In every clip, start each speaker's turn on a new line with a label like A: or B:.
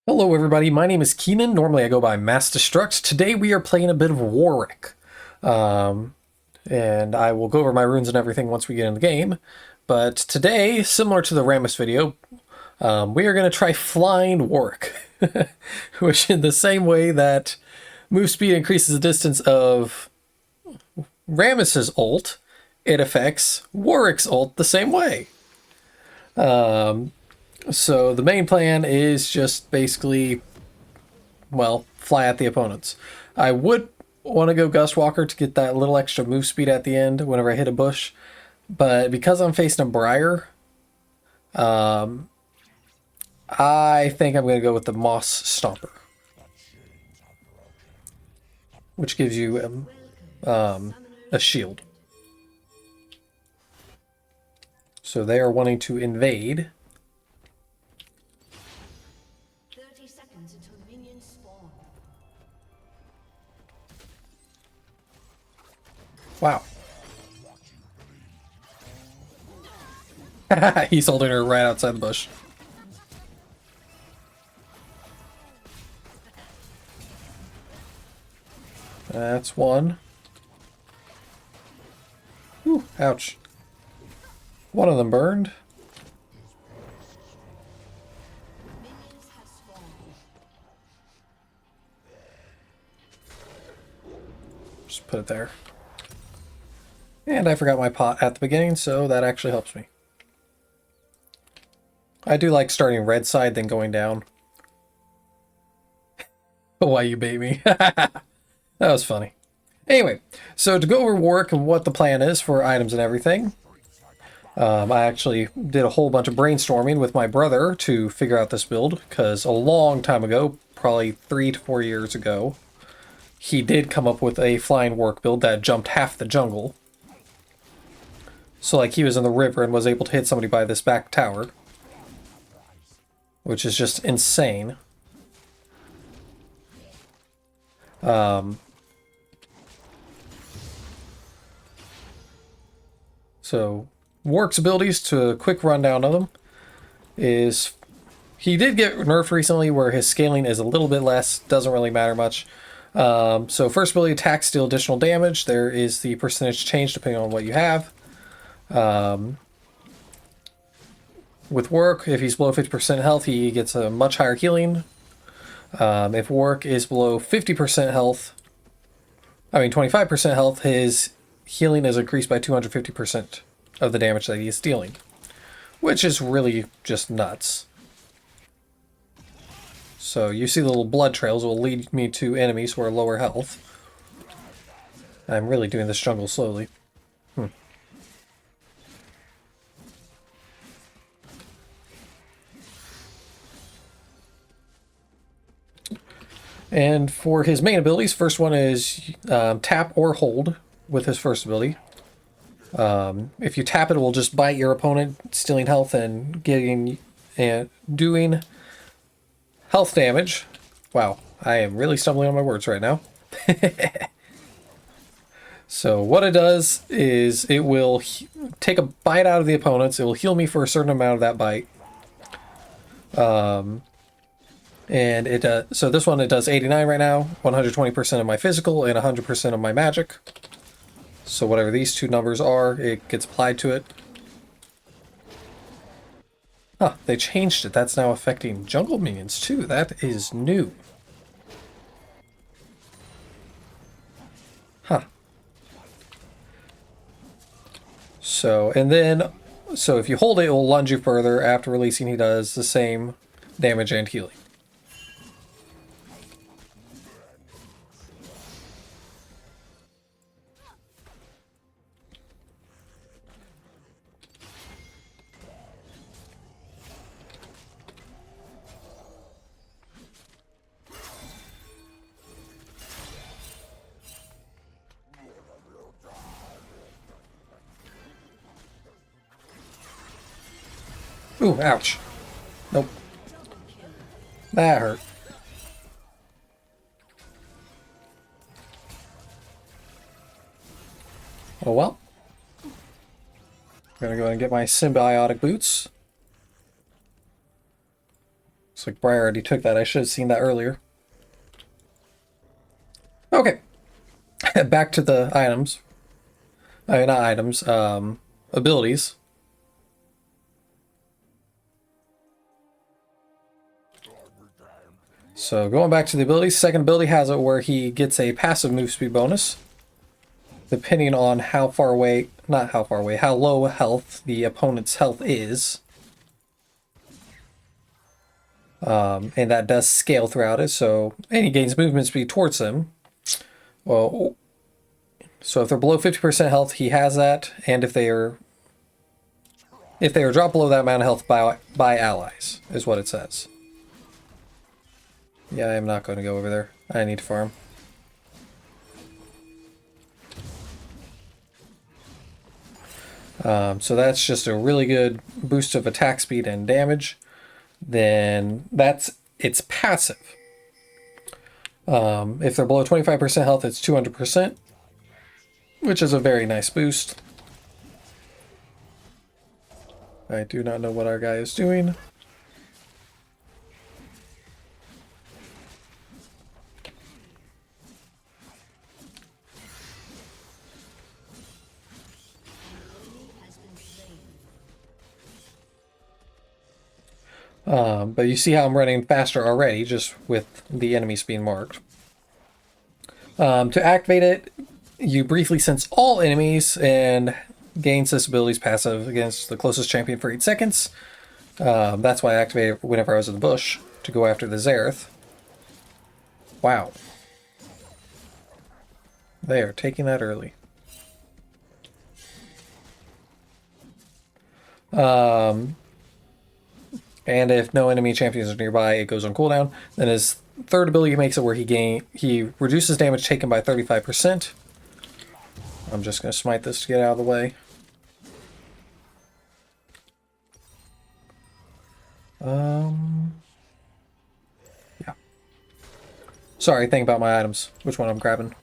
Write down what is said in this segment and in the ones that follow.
A: Hello everybody, my name is Keenan. Normally I go by Massdestruct. Today we are playing a bit of Warwick. Um, and I will go over my runes and everything once we get in the game. But today, similar to the Rammus video, we are going to try Flying Warwick. Which in the same way that move speed increases the distance of Rammus's ult, it affects Warwick's ult the same way. So the main plan is just basically, well, fly at the opponents. I would want to go Gust Walker to get that little extra move speed at the end whenever I hit a bush, but because I'm facing a Briar, I think I'm going to go with the Moss Stomper, which gives you a shield. So they are wanting to invade.
B: 30 seconds until minions spawn.
A: Wow. He's holding her right outside the bush. That's one. Ooh, ouch. One of them burned.
B: Minions have spawned.
A: Just put it there. And I forgot my pot at the beginning, so that actually helps me. I do like starting red side, then going down. Why you bait me? That was funny. Anyway, so to go over Warwick and what the plan is for items and everything, I actually did a whole bunch of brainstorming with my brother to figure out this build, because a long time ago, probably 3 to 4 years ago, he did come up with a Flying Warwick build that jumped half the jungle. So like he was in the river and was able to hit somebody by this back tower, which is just insane. So Warwick's abilities, to a quick rundown of them, is he did get nerfed recently where his scaling is a little bit less, doesn't really matter much. So first ability, attacks deal additional damage. There is the percentage change depending on what you have. With Warwick, if he's below 50% health, he gets a much higher healing. If Warwick is below 50% health, 25% health, his healing is increased by 250% of the damage that he is dealing, which is really just nuts. So you see the little blood trails will lead me to enemies who are lower health. I'm really doing this jungle slowly. And for his main abilities, first one is tap or hold with his first ability. If you tap it, it will just bite your opponent, stealing health and getting and doing health damage. Wow, I am really stumbling on my words right now. So what it does is it will take a bite out of the opponents. It will heal me for a certain amount of that bite. And it so this one, it does 89 right now, 120% of my physical and 100% of my magic. So whatever these two numbers are, it gets applied to it. Huh, they changed it. That's now affecting jungle minions too. That is new. Huh. So, and then, so if you hold it, it will lunge you further. After releasing, he does the same damage and healing. Ooh, ouch. Nope. That hurt. Oh well. I'm gonna go ahead and get my symbiotic boots. Looks like Briar already took that. I should have seen that earlier. Okay. Back to the items. I mean, not items, abilities. So going back to the abilities, second ability has it where he gets a passive move speed bonus, depending on how far away, not how far away, how low health the opponent's health is. And that does scale throughout it, so and he gains movement speed towards them. Well, so if they're below 50% health, he has that, and if they are dropped below that amount of health by allies, is what it says. Yeah, I'm not going to go over there. I need to farm. So that's just a really good boost of attack speed and damage. Then it's passive. If they're below 25% health, it's 200%, which is a very nice boost. I do not know what our guy is doing. But you see how I'm running faster already, just with the enemies being marked. To activate it, you briefly sense all enemies and gains this ability's passive against the closest champion for 8 seconds. That's why I activated it whenever I was in the bush, to go after the Xerath. Wow. They are taking that early. And if no enemy champions are nearby, it goes on cooldown. Then his third ability makes it where he reduces damage taken by 35%. I'm just going to smite this to get out of the way. Yeah. Sorry, think about my items. Which one I'm grabbing.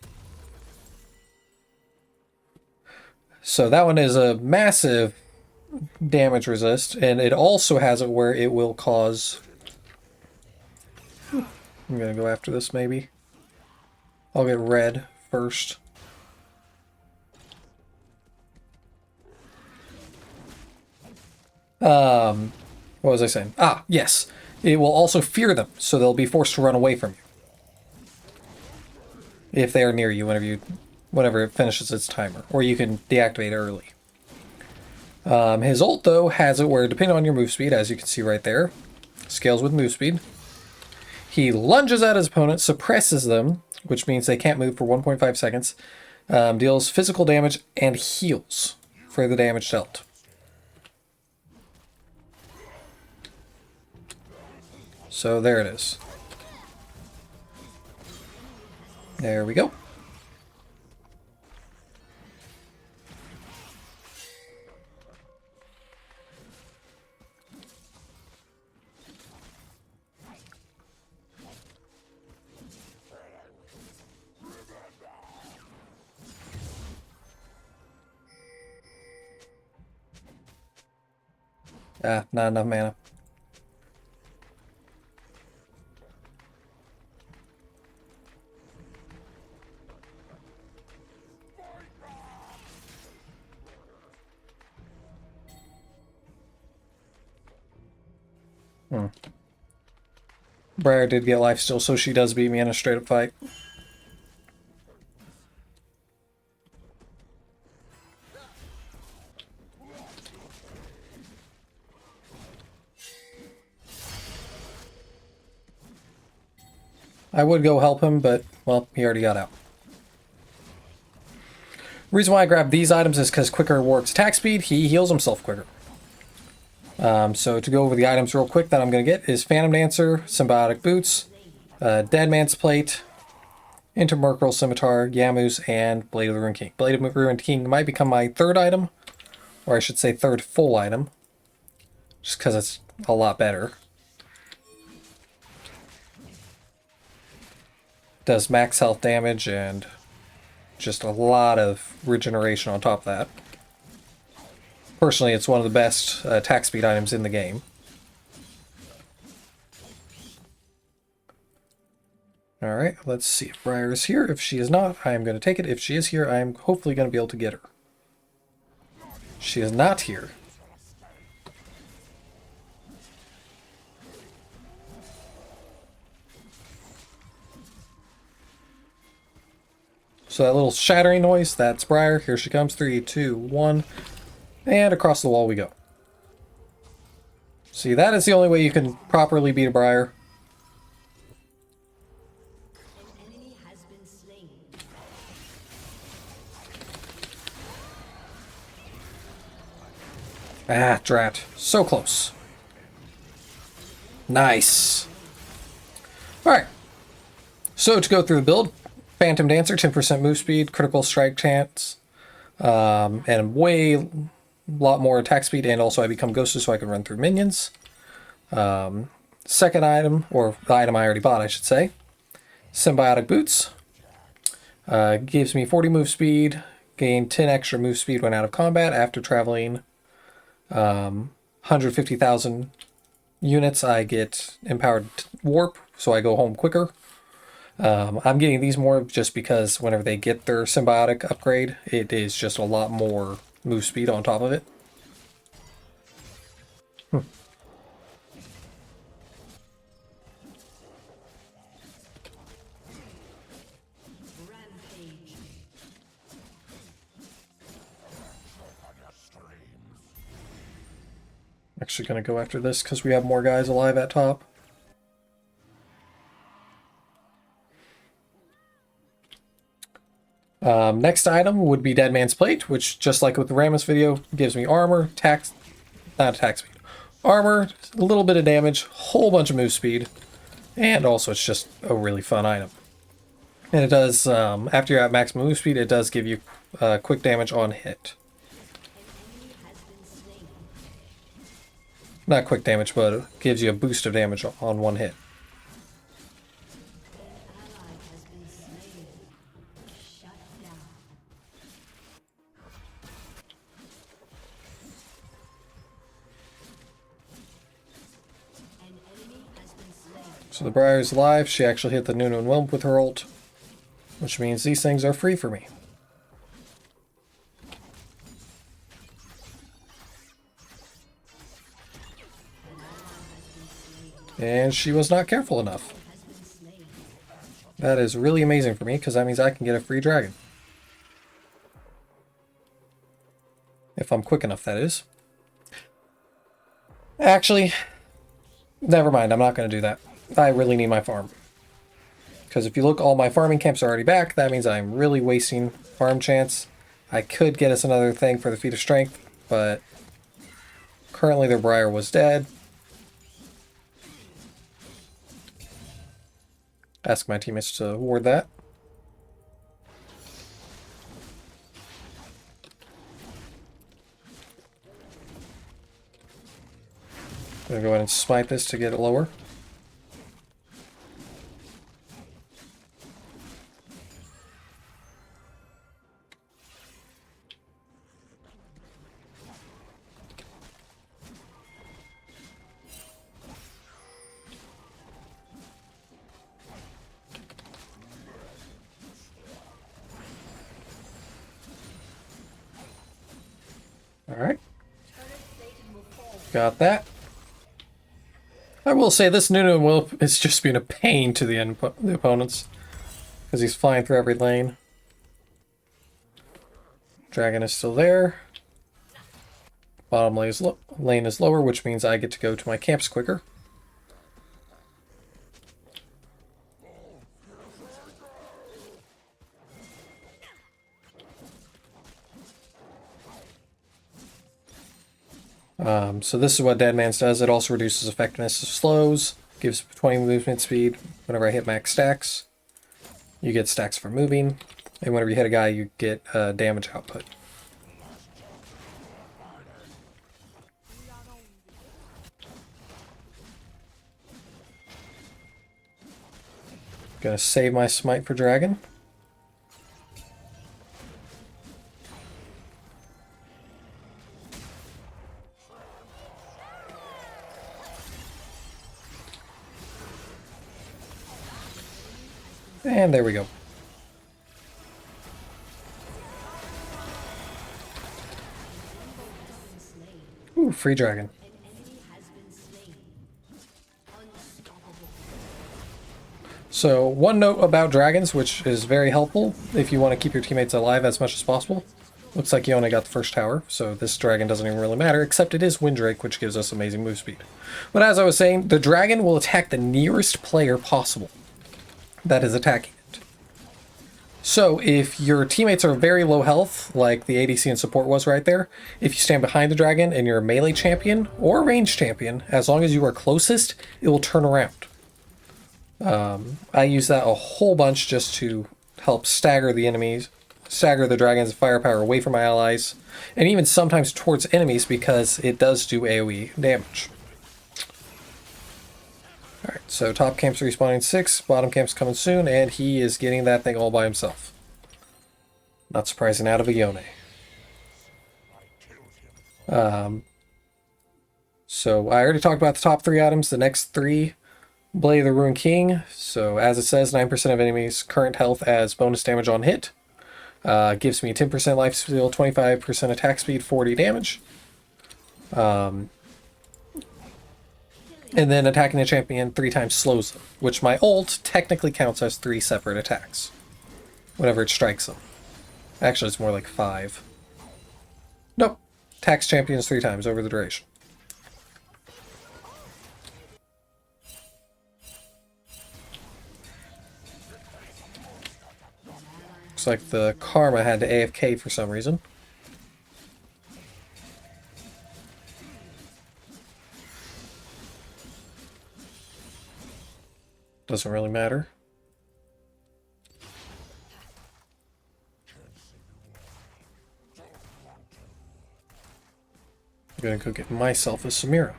A: So that one is a massive damage resist, and it also has it where it will cause... I'm gonna go after this maybe. I'll get red first. What was I saying? Ah, yes. It will also fear them, so they'll be forced to run away from you. If they are near you whenever it finishes its timer. Or you can deactivate it early. His ult, though, has it where, depending on your move speed, as you can see right there, scales with move speed. He lunges at his opponent, suppresses them, which means they can't move for 1.5 seconds, deals physical damage, and heals for the damage dealt. So there it is. There we go. Ah, not enough mana. Briar did get life still, so she does beat me in a straight up fight. I would go help him, but, well, he already got out. The reason why I grabbed these items is because quicker Warwick's attack speed, he heals himself quicker. So to go over the items real quick that I'm going to get is Phantom Dancer, Symbiotic Boots, Dead Man's Plate, Intermercurial Scimitar, Yamu's, and Blade of the Ruined King. Blade of the Ruined King might become my third item, or I should say third full item, just because it's a lot better. Does max health damage and just a lot of regeneration on top of that. Personally, it's one of the best attack speed items in the game. Alright, let's see if Briar is here. If she is not, I am going to take it. If she is here, I am hopefully going to be able to get her. She is not here. So that little shattering noise, that's Briar. Here she comes. 3, 2, 1. And across the wall we go. See, that is the only way you can properly beat a Briar.
B: An enemy has been slain.
A: Ah, drat. So close. Nice. Alright. So to go through the build, Phantom Dancer, 10% move speed, critical strike chance, and way lot more attack speed, and also I become ghosted so I can run through minions. Second item, or the item I already bought, I should say, Symbiotic Boots. Gives me 40 move speed, gain 10 extra move speed when out of combat. After traveling 150,000 units, I get Empowered Warp, so I go home quicker. I'm getting these more just because whenever they get their symbiotic upgrade, it is just a lot more move speed on top of it.
B: Rampage.
A: Actually going to go after this because we have more guys alive at top. Next item would be Dead Man's Plate, which, just like with the Rammus video, gives me armor, not attack speed, armor, a little bit of damage, whole bunch of move speed, and also it's just a really fun item. And it does, after you're at maximum move speed, it does give you quick damage on hit.
B: An enemy has been slain.
A: Not quick damage, but it gives you a boost of damage on one hit.
B: Ally has been slain. Shut down. An enemy has been slain.
A: So the Briar's alive. She actually hit the Noon and Whelp with her ult, which means these things are free for me. And she was not careful enough.
B: Has been slain.
A: That is really amazing for me, because that means I can get a free dragon. If I'm quick enough, that is. Actually, never mind, I'm not going to do that. I really need my farm. Because if you look, all my farming camps are already back. That means I'm really wasting farm chance. I could get us another thing for the Feat of Strength, but currently their Briar was dead. Ask my teammates to ward that. I'm gonna go ahead and smite this to get it lower. Alright. Got that. I will say this Nunu and Wilp is just being a pain to the opponents. Because he's flying through every lane. Dragon is still there. Bottom lane is lower, which means I get to go to my camps quicker. So this is what Dead Man's does. It also reduces effectiveness of slows, gives 20 movement speed whenever I hit max stacks. You get stacks for moving, and whenever you hit a guy, you get damage output. Gonna save my smite for dragon. And there we go. Ooh, free dragon. So, one note about dragons, which is very helpful if you want to keep your teammates alive as much as possible. Looks like you only got the first tower, so this dragon doesn't even really matter, except it is Windrake, which gives us amazing move speed. But as I was saying, the dragon will attack the nearest player possible that is attacking it. So if your teammates are very low health, like the ADC and support was right there, if you stand behind the dragon and you're a melee champion or a ranged champion, as long as you are closest, it will turn around. I use that a whole bunch just to help stagger the enemies, stagger the dragon's firepower away from my allies, and even sometimes towards enemies because it does do AoE damage. Alright, so top camp's respawning 6, bottom camp's coming soon, and he is getting that thing all by himself. Not surprising out of a Yone. So I already talked about the top 3 items. The next 3, Blade of the Ruined King. So as it says, 9% of enemies' current health as bonus damage on hit. Gives me 10% life steal, 25% attack speed, 40 damage. And then attacking a champion 3 times slows them, which my ult technically counts as 3 separate attacks whenever it strikes them. Actually, it's more like 5. Nope. Attacks champions 3 times over the duration. Looks like the Karma had to AFK for some reason. Doesn't really matter. I'm gonna go get myself a Samira.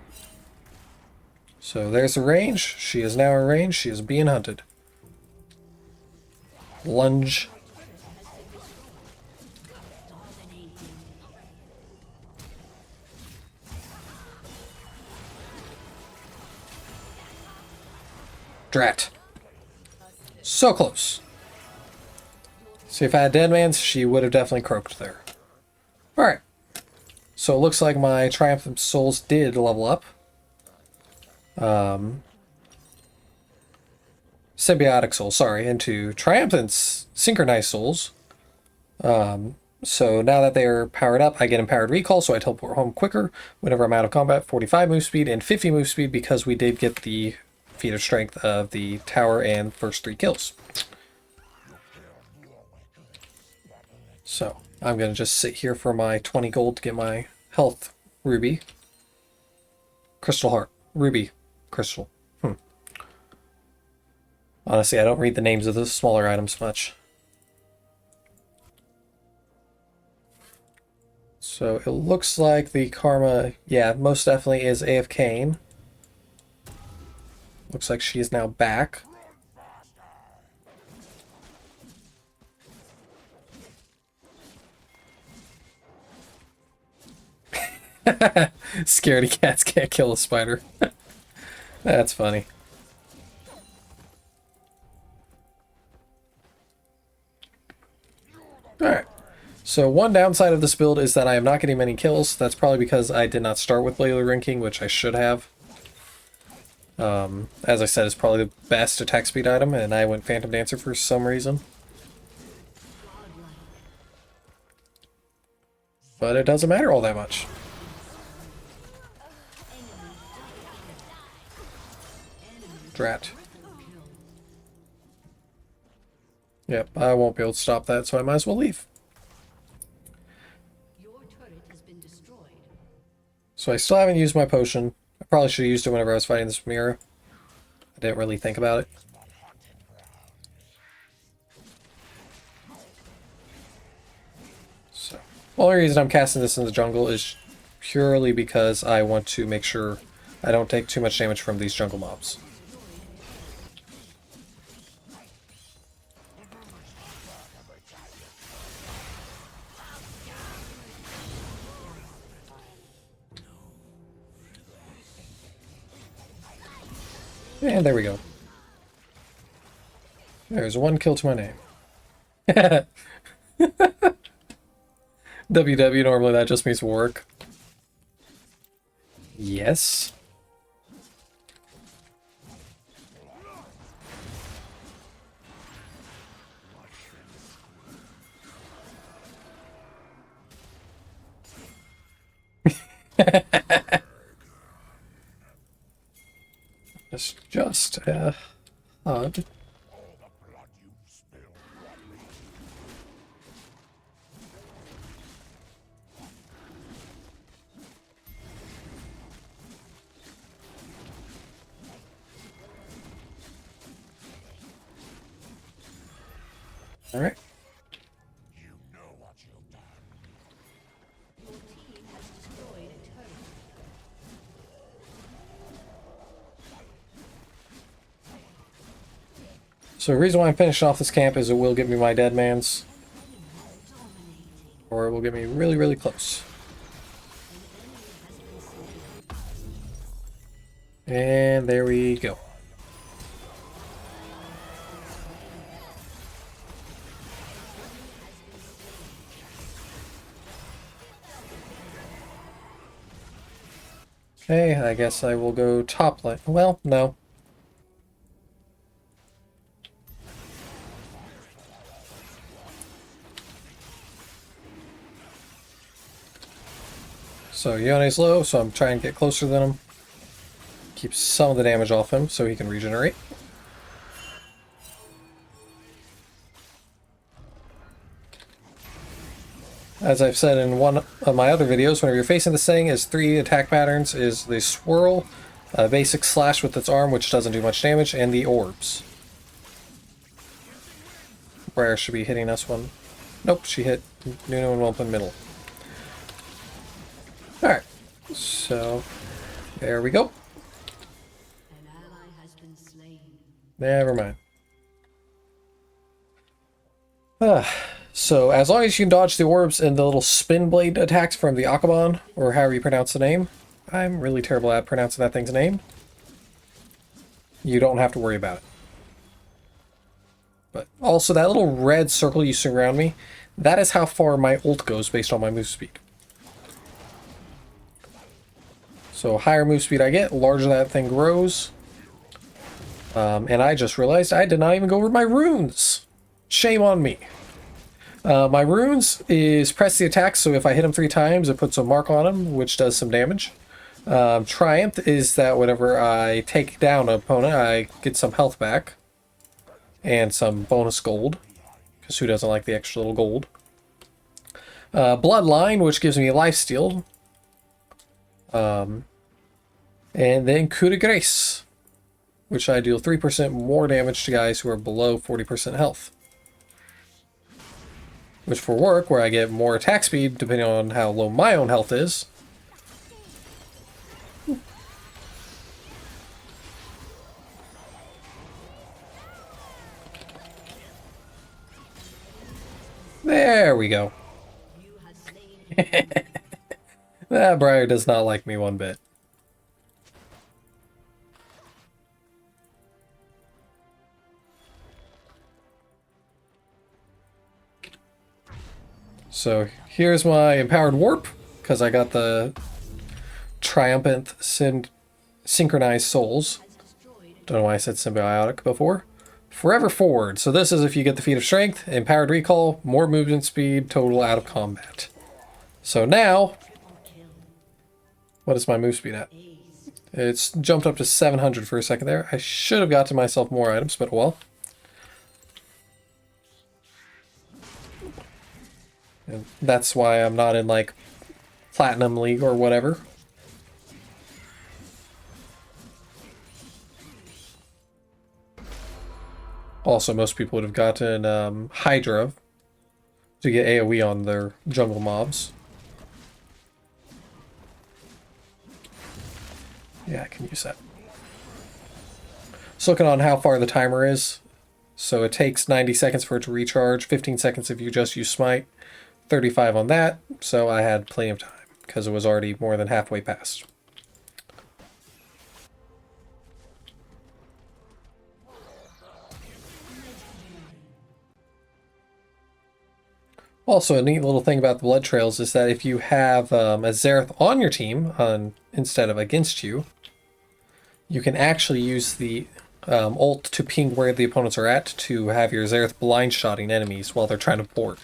A: So there's the range. She is now in range. She is being hunted. Lunge. Drat. So close. See, if I had Deadman's, she would have definitely croaked there. Alright. So it looks like my Triumphant Souls did level up. Symbiotic Souls, sorry, into Triumphant Synchronized Souls. So now that they are powered up, I get Empowered Recall, so I teleport home quicker whenever I'm out of combat. 45 move speed and 50 move speed because we did get the feat of strength of the tower and first 3 kills. So I'm going to just sit here for my 20 gold to get my health ruby. Crystal heart. Ruby. Crystal. Honestly, I don't read the names of the smaller items much. So it looks like the Karma, yeah, most definitely is AFKing. Looks like she is now back. Scaredy cats can't kill a spider. That's funny. Alright. So one downside of this build is that I am not getting many kills. That's probably because I did not start with Blade of the Ruined King, which I should have. As I said, it's probably the best attack speed item, and I went Phantom Dancer for some reason. But it doesn't matter all that much. Drat. Yep, I won't be able to stop that, so I might as well leave. So I still haven't used my potion. I probably should have used it whenever I was fighting this Mira. I didn't really think about it. So, the only reason I'm casting this in the jungle is purely because I want to make sure I don't take too much damage from these jungle mobs. And there we go. There's one kill to my name. WW, normally that just means work. Yes. It's just odd. All right. So the reason why I'm finishing off this camp is it will get me my dead mans. Or it will get me really, really close. And there we go. Okay, I guess I will go top lane. Well, no. So Yone's low, so I'm trying to get closer than him. Keep some of the damage off him so he can regenerate. As I've said in one of my other videos, whenever you're facing this thing, is 3 attack patterns is the swirl, basic slash with its arm, which doesn't do much damage, and the orbs. Briar should be hitting us one. Nope, she hit Nuno and Wump in the middle. Alright, so there we go.
B: An ally has been slain.
A: Never mind. So as long as you can dodge the orbs and the little spin blade attacks from the Akabon, or however you pronounce the name, I'm really terrible at pronouncing that thing's name, you don't have to worry about it. But also that little red circle you see around me, that is how far my ult goes based on my move speed. So higher move speed I get, larger that thing grows. And I just realized I did not even go over my runes. Shame on me. My runes is press the attack, so if I hit him 3 times, it puts a mark on him, which does some damage. Triumph is that whenever I take down an opponent, I get some health back. And some bonus gold, because who doesn't like the extra little gold. Bloodline, which gives me lifesteal. And then Coup de Grace, which I deal 3% more damage to guys who are below 40% health. Which for work, where I get more attack speed depending on how low my own health is. There we go. That Briar does not like me one bit. So here's my empowered warp, because I got the triumphant synchronized souls. Don't know why I said symbiotic before. Forever forward. So this is if you get the feat of strength, empowered recall, more movement speed, total out of combat. So now, what is my move speed at? It's jumped up to 700 for a second there. I should have got to myself more items, but well. And that's why I'm not in, like, Platinum League or whatever. Also, most people would have gotten Hydra to get AoE on their jungle mobs. Yeah, I can use that. Just looking on how far the timer is. So it takes 90 seconds for it to recharge, 15 seconds if you just use Smite, 35 on that, so I had plenty of time, because it was already more than halfway past. Also, a neat little thing about the blood trails is that if you have a Xerath on your team instead of against you, you can actually use the ult to ping where the opponents are at to have your Xerath blind shotting enemies while they're trying to board.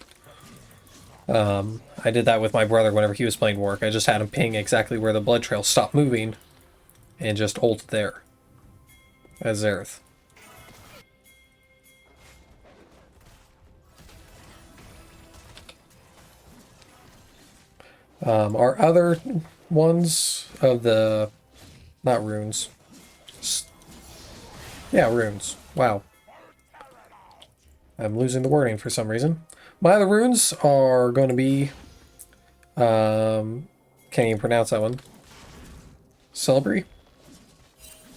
A: I did that with my brother whenever he was playing Warwick. I just had him ping exactly where the blood trail stopped moving and just ult there as Xerath. Our other ones of the... not runes. Yeah, runes. Wow. I'm losing the wording for some reason. My other runes are going to be... can't even pronounce that one. Celebrity?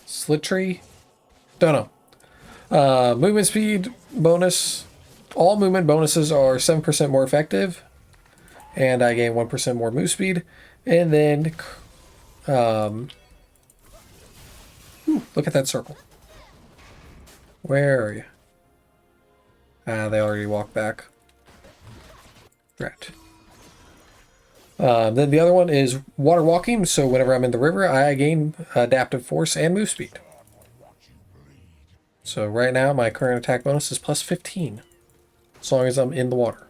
A: Slittree? Don't know. Movement speed bonus. All movement bonuses are 7% more effective. And I gain 1% more move speed. And then... look at that circle. Where are you? Ah, they already walked back. Right. Then the other one is water walking, so whenever I'm in the river, I gain adaptive force and move speed. So right now, my current attack bonus is plus 15, as long as I'm in the water.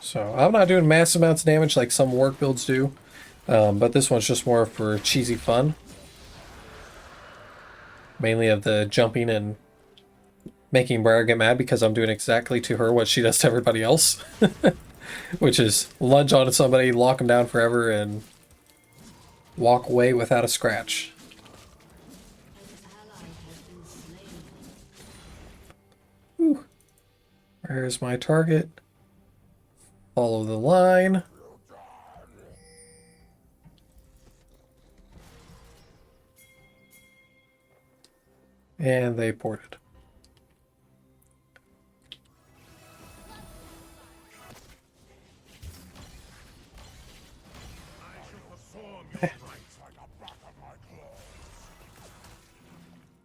A: So I'm not doing massive amounts of damage like some work builds do, but this one's just more for cheesy fun. Mainly of the jumping and making Briar get mad because I'm doing exactly to her what she does to everybody else. Which is lunge onto somebody, lock them down forever, and walk away without a scratch. Ooh. Where's my target? Follow the line. And they ported.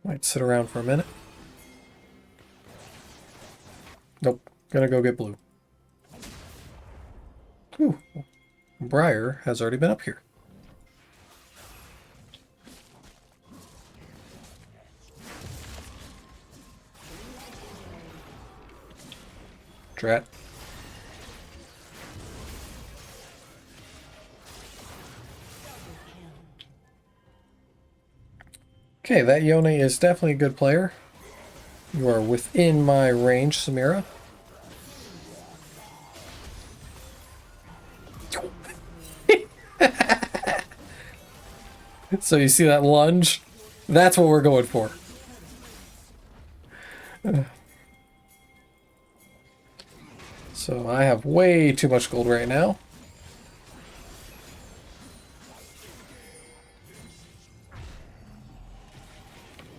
A: Might sit around for a minute. Nope. Gonna go get blue. Ooh. Briar has already been up here. Drat. Okay, that Yone is definitely a good player. You are within my range, Samira. So you see that lunge? That's what we're going for. So I have way too much gold right now.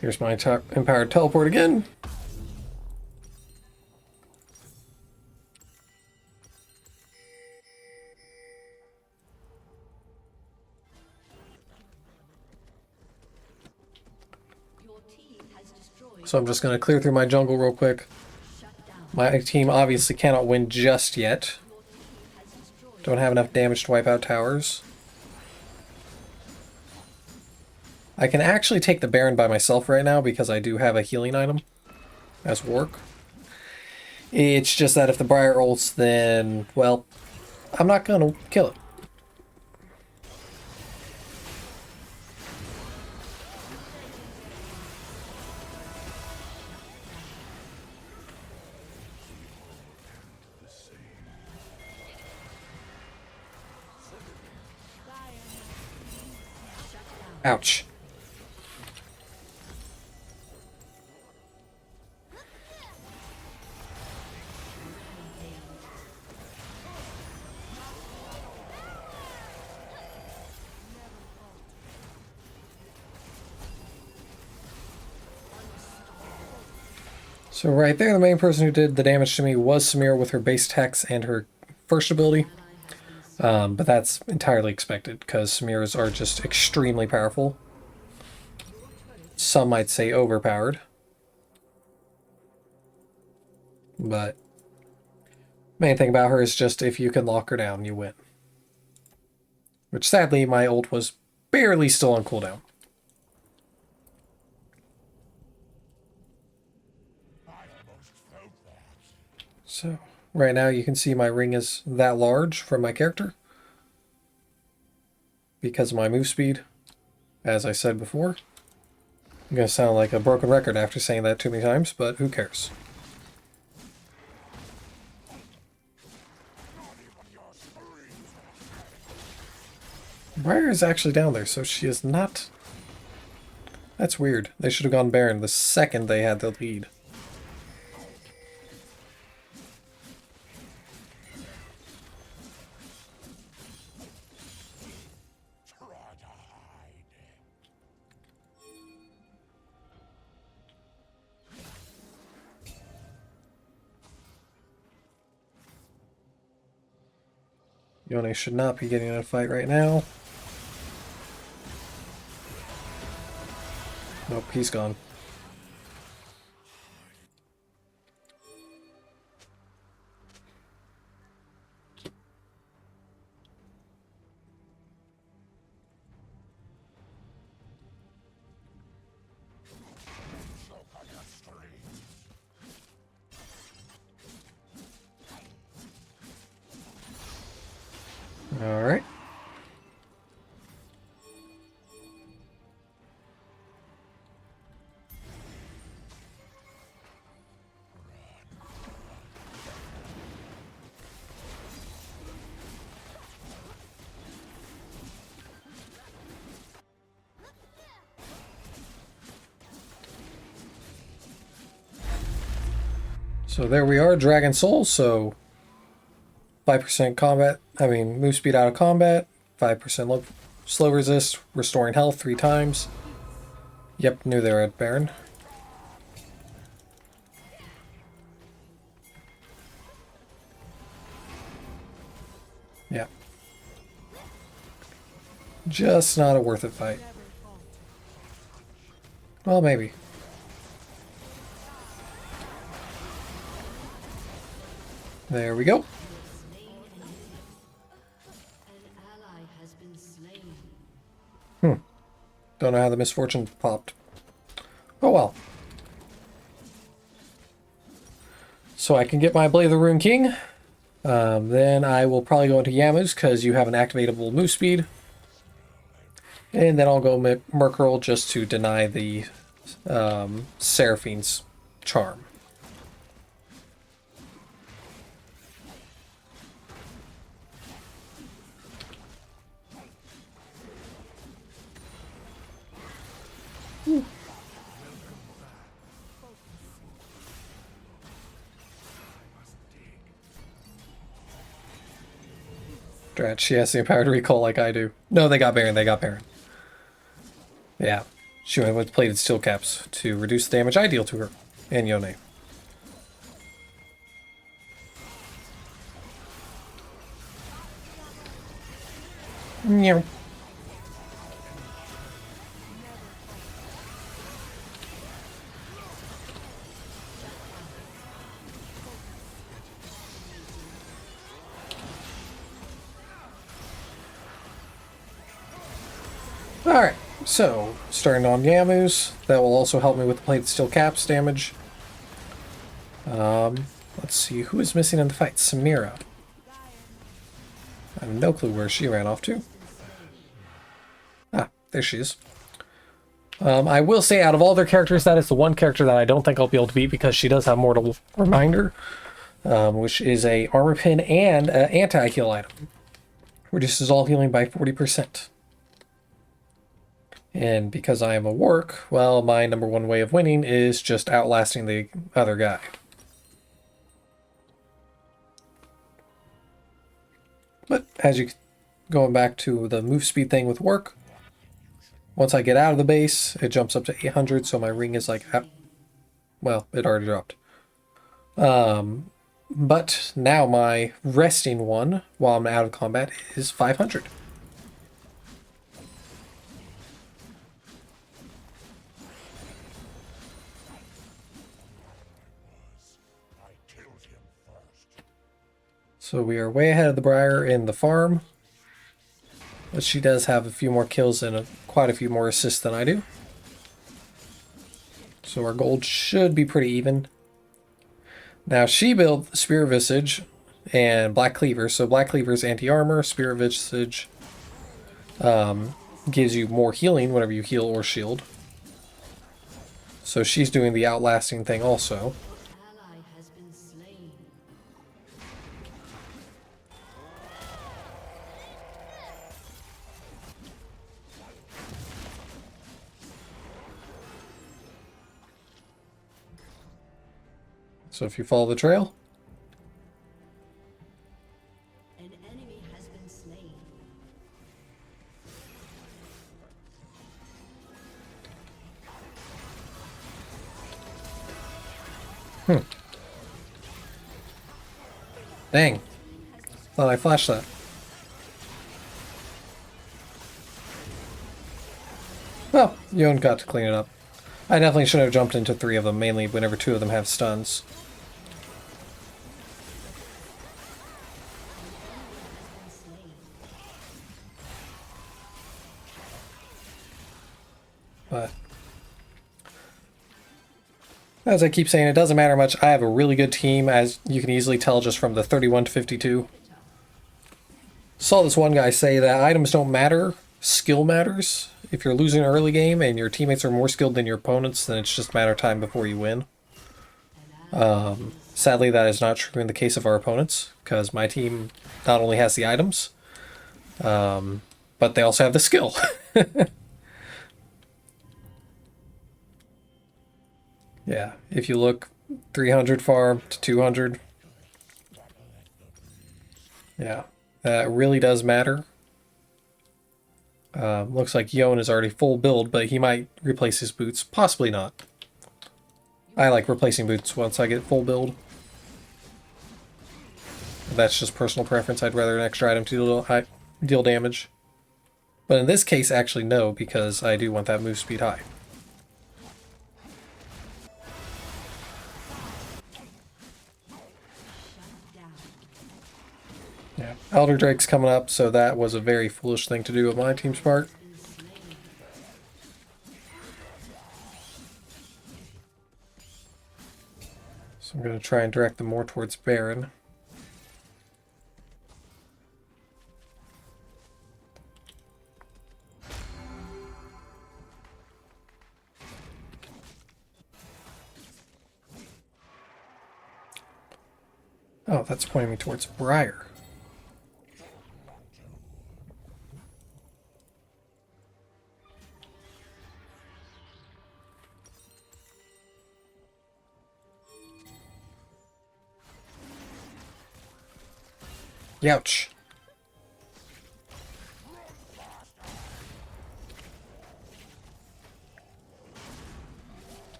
A: Here's my empowered teleport again. So I'm just going to clear through my jungle real quick. My team obviously cannot win just yet. Don't have enough damage to wipe out towers. I can actually take the Baron by myself right now because I do have a healing item as work. It's just that if the Briar ults, then, well, I'm not going to kill it. Ouch. So right there, the main person who did the damage to me was Samira with her base attacks and her first ability. But that's entirely expected, because Samiras are just extremely powerful. Some might say overpowered. But main thing about her is just if you can lock her down, you win. Which sadly, my ult was barely still on cooldown. So, right now you can see my ring is that large from my character. Because of my move speed, as I said before. I'm going to sound like a broken record after saying that too many times, but who cares? Briar is actually down there, so she is not... That's weird. They should have gone Baron the second they had the lead. Yone should not be getting in a fight right now. Nope, he's gone. Alright. So there we are, Dragon Soul, so 5% combat, move speed out of combat, 5% slow resist, restoring health 3 times. Yep, knew they were at Baron. Yeah. Just not a worth it fight. Well, maybe. There we go. Don't know how the misfortune popped. Oh well. So I can get my Blade of the Rune King. Then I will probably go into Yamu's because you have an activatable move speed. And then I'll go Mercurl just to deny the Seraphine's charm. Drat, she has the power to recall like I do. No, they got Baron, they got Baron. Yeah, she went with plated steel caps to reduce the damage I deal to her and Yone. Meow. Alright, so starting on Yamu's, that will also help me with the plated steel caps damage. Let's see, who is missing in the fight? Samira. I have no clue where she ran off to. Ah, there she is. I will say, out of all their characters, that is the one character that I don't think I'll be able to beat because she does have Mortal Reminder, which is a armor pin and an anti-heal item. Reduces all healing by 40%. And because I am a Warwick, well, my number one way of winning is just outlasting the other guy. But as you going back to the move speed thing with work, once I get out of the base, it jumps up to 800, so my ring is like, well, it already dropped. But now my resting one, while I'm out of combat, is 500. So we are way ahead of the Briar in the farm. But she does have a few more kills and quite a few more assists than I do. So our gold should be pretty even. Now she built Spear Visage and Black Cleaver. So Black Cleaver is anti-armor. Spear Visage gives you more healing whenever you heal or shield. So she's doing the outlasting thing also.
B: Ally has been slain.
A: So if you follow the trail,
B: An enemy has been slain.
A: dang, thought I flashed that. Well, Yon got to clean it up. I definitely should have jumped into 3 of them, mainly whenever 2 of them have stuns. But as I keep saying, it doesn't matter much. I have a really good team, as you can easily tell just from the 31 to 52. Saw this one guy say that items don't matter, skill matters. If you're losing an early game and your teammates are more skilled than your opponents, then it's just a matter of time before you win. Sadly, that is not true in the case of our opponents, because my team not only has the items, but they also have the skill. Yeah, if you look 300 farm to 200. Yeah, that really does matter. Looks like Yon is already full build, but he might replace his boots. Possibly not. I like replacing boots once I get full build. That's just personal preference. I'd rather an extra item to deal damage. But in this case, actually no, because I do want that move speed high. Yeah, Elder Drake's coming up, so that was a very foolish thing to do on my team's part. So I'm going to try and direct them more towards Baron. Oh, that's pointing me towards Briar. Youch.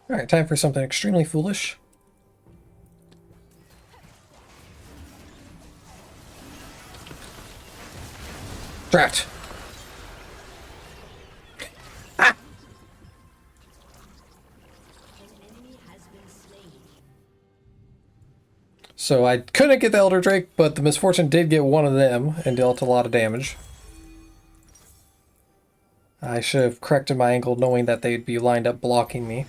A: Alright, time for something extremely foolish. Drat! Ah! So I couldn't get the Elder Drake, but the Misfortune did get one of them and dealt a lot of damage. I should have corrected my angle knowing that they'd be lined up blocking me.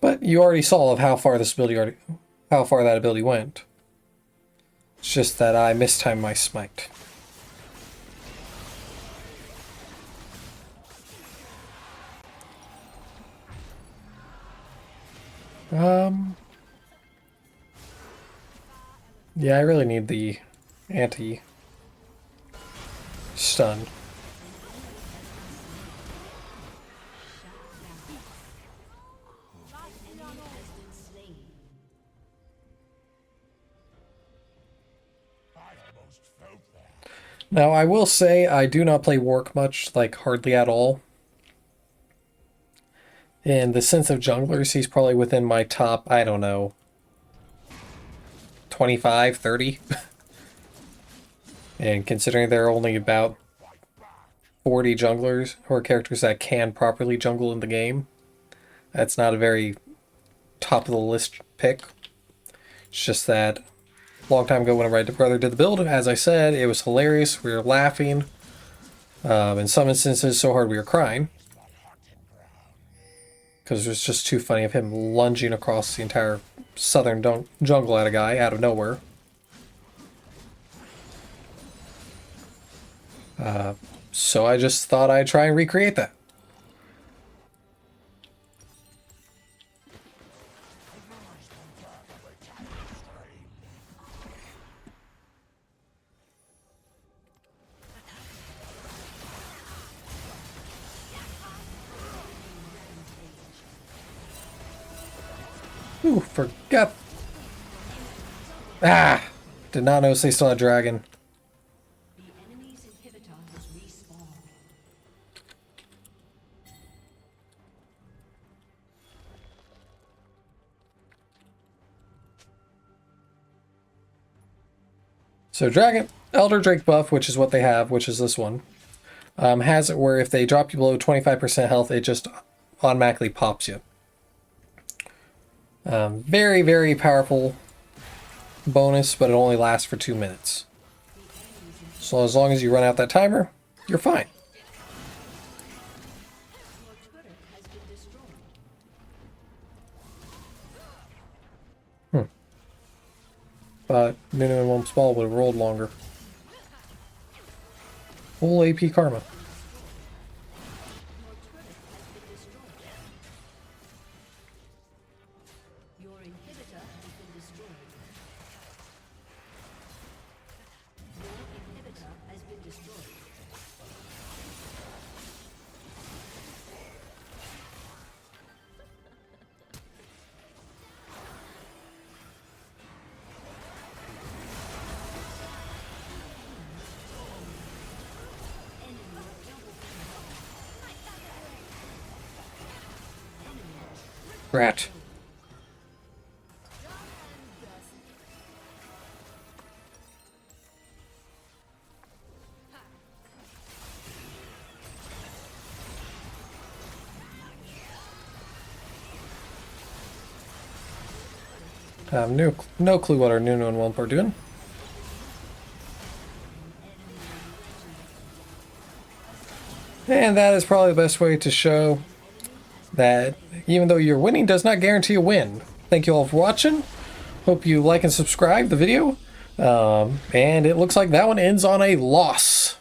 A: But you already saw of how far that ability went. It's just that I mistimed my smite. Yeah, I really need the anti-stun. Now, I will say I do not play Warwick much, like hardly at all. In the sense of junglers, he's probably within my top, I don't know, 25, 30. And considering there are only about 40 junglers or characters that can properly jungle in the game, that's not a very top of the list pick. It's just that a long time ago when my brother did the build, as I said, it was hilarious. We were laughing. In some instances, so hard we were crying. Because it was just too funny of him lunging across the entire southern jungle at a guy out of nowhere. So I just thought I'd try and recreate that. Ooh, forgot. Ah! Did not notice they still had dragon.
B: The enemy's inhibitor has respawned.
A: So Dragon, Elder Drake buff, which is what they have, which is this one, has it where if they drop you below 25% health, it just automatically pops you. Very, very powerful bonus, but it only lasts for 2 minutes. So as long as you run out that timer, you're fine.
B: Your turret has been destroyed.
A: But Nunu and Wump's ball would have rolled longer. Full AP Karma.
B: Your inhibitor has been destroyed. Your inhibitor has been destroyed.
A: Rat. No clue what our Nunu and Wump are doing. And that is probably the best way to show that even though you're winning does not guarantee a win. Thank you all for watching. Hope you like and subscribe the video. And it looks like that one ends on a loss.